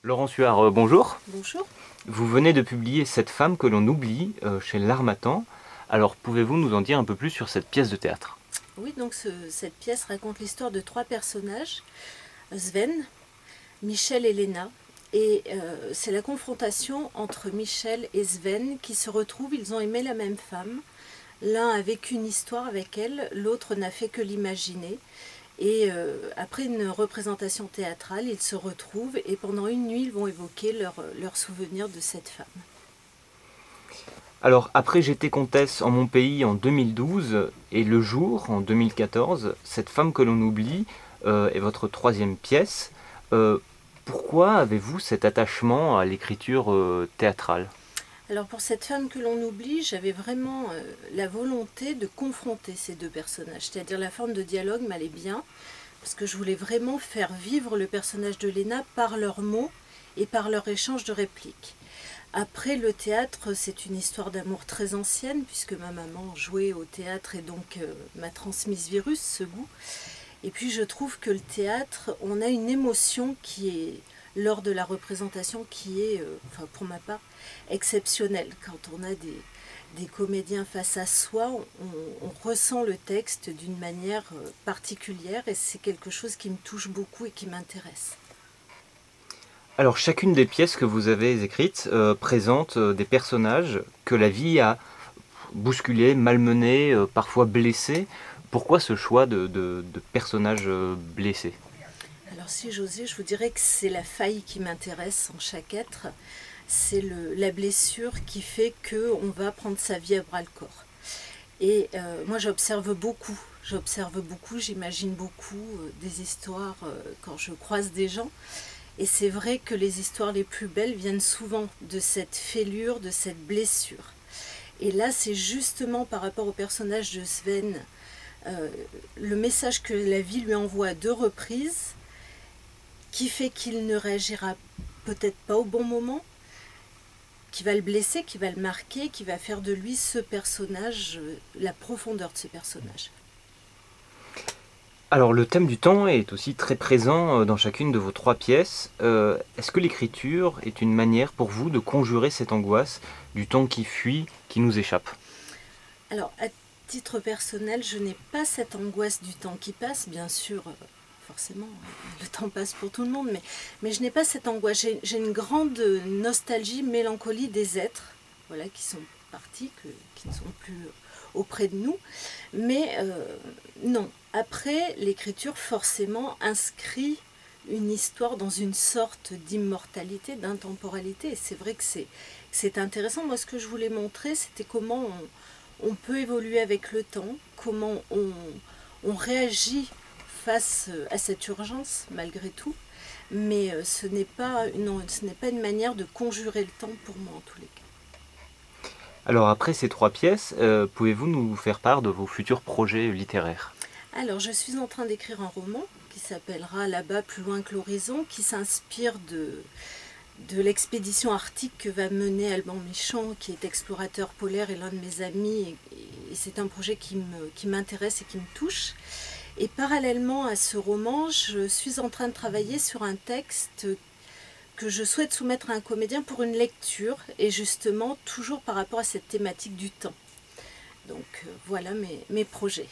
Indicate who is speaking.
Speaker 1: Laurent Suard, bonjour.
Speaker 2: Bonjour.
Speaker 1: Vous venez de publier Cette femme que l'on oublie chez l'Harmattan. Alors pouvez-vous nous en dire un peu plus sur cette pièce de théâtre?
Speaker 2: Oui, donc cette pièce raconte l'histoire de trois personnages, Sven, Michel et Léna. Et c'est la confrontation entre Michel et Sven qui se retrouvent. Ils ont aimé la même femme. L'un a vécu une histoire avec elle, l'autre n'a fait que l'imaginer. Et après une représentation théâtrale, ils se retrouvent et pendant une nuit, ils vont évoquer leurs souvenirs de cette femme.
Speaker 1: Alors après J'étais comtesse en mon pays en 2012 et Le Jour en 2014, Cette femme que l'on oublie est votre troisième pièce. Euh, Pourquoi avez-vous cet attachement à l'écriture théâtrale?
Speaker 2: Alors pour cette femme que l'on oublie, j'avais vraiment la volonté de confronter ces deux personnages. C'est-à-dire la forme de dialogue m'allait bien, parce que je voulais vraiment faire vivre le personnage de Léna par leurs mots et par leur échange de répliques. Après, le théâtre, c'est une histoire d'amour très ancienne, puisque ma maman jouait au théâtre et donc m'a transmis ce virus, ce goût. Et puis je trouve que le théâtre, on a une émotion qui est, lors de la représentation, qui est, enfin pour ma part, exceptionnelle. Quand on a des comédiens face à soi, on ressent le texte d'une manière particulière et c'est quelque chose qui me touche beaucoup et qui m'intéresse.
Speaker 1: Alors chacune des pièces que vous avez écrites présente des personnages que la vie a bousculés, malmenés, parfois blessés. Pourquoi ce choix de personnages blessés?
Speaker 2: Alors si j'osais, je vous dirais que c'est la faille qui m'intéresse en chaque être. C'est la blessure qui fait qu'on va prendre sa vie à bras le corps. Et moi j'observe beaucoup, j'imagine beaucoup des histoires quand je croise des gens. Et c'est vrai que les histoires les plus belles viennent souvent de cette fêlure, de cette blessure. Et là c'est justement par rapport au personnage de Sven, le message que la vie lui envoie à deux reprises, qui fait qu'il ne réagira peut-être pas au bon moment, qui va le blesser, qui va le marquer, qui va faire de lui ce personnage, la profondeur de ce personnage.
Speaker 1: Alors le thème du temps est aussi très présent dans chacune de vos trois pièces. Est-ce que l'écriture est une manière pour vous de conjurer cette angoisse du temps qui fuit, qui nous échappe?
Speaker 2: Alors, à titre personnel, je n'ai pas cette angoisse du temps qui passe, bien sûr, forcément, le temps passe pour tout le monde, mais je n'ai pas cette angoisse. J'ai une grande nostalgie, mélancolie des êtres, voilà, qui sont partis, qui ne sont plus auprès de nous. Mais non, après, l'écriture forcément inscrit une histoire dans une sorte d'immortalité, d'intemporalité. Et c'est vrai que c'est intéressant. Moi, ce que je voulais montrer, c'était comment on peut évoluer avec le temps, comment on réagit face à cette urgence malgré tout, mais ce n'est pas, non, ce n'est pas une manière de conjurer le temps pour moi en tous les cas.
Speaker 1: Alors après ces trois pièces, pouvez-vous nous faire part de vos futurs projets littéraires?
Speaker 2: Alors je suis en train d'écrire un roman qui s'appellera Là-bas plus loin que l'horizon, qui s'inspire de l'expédition arctique que va mener Alban Michon, qui est explorateur polaire et l'un de mes amis, et c'est un projet qui m'intéresse et qui me touche. Et parallèlement à ce roman, je suis en train de travailler sur un texte que je souhaite soumettre à un comédien pour une lecture, et justement toujours par rapport à cette thématique du temps. Donc voilà mes projets.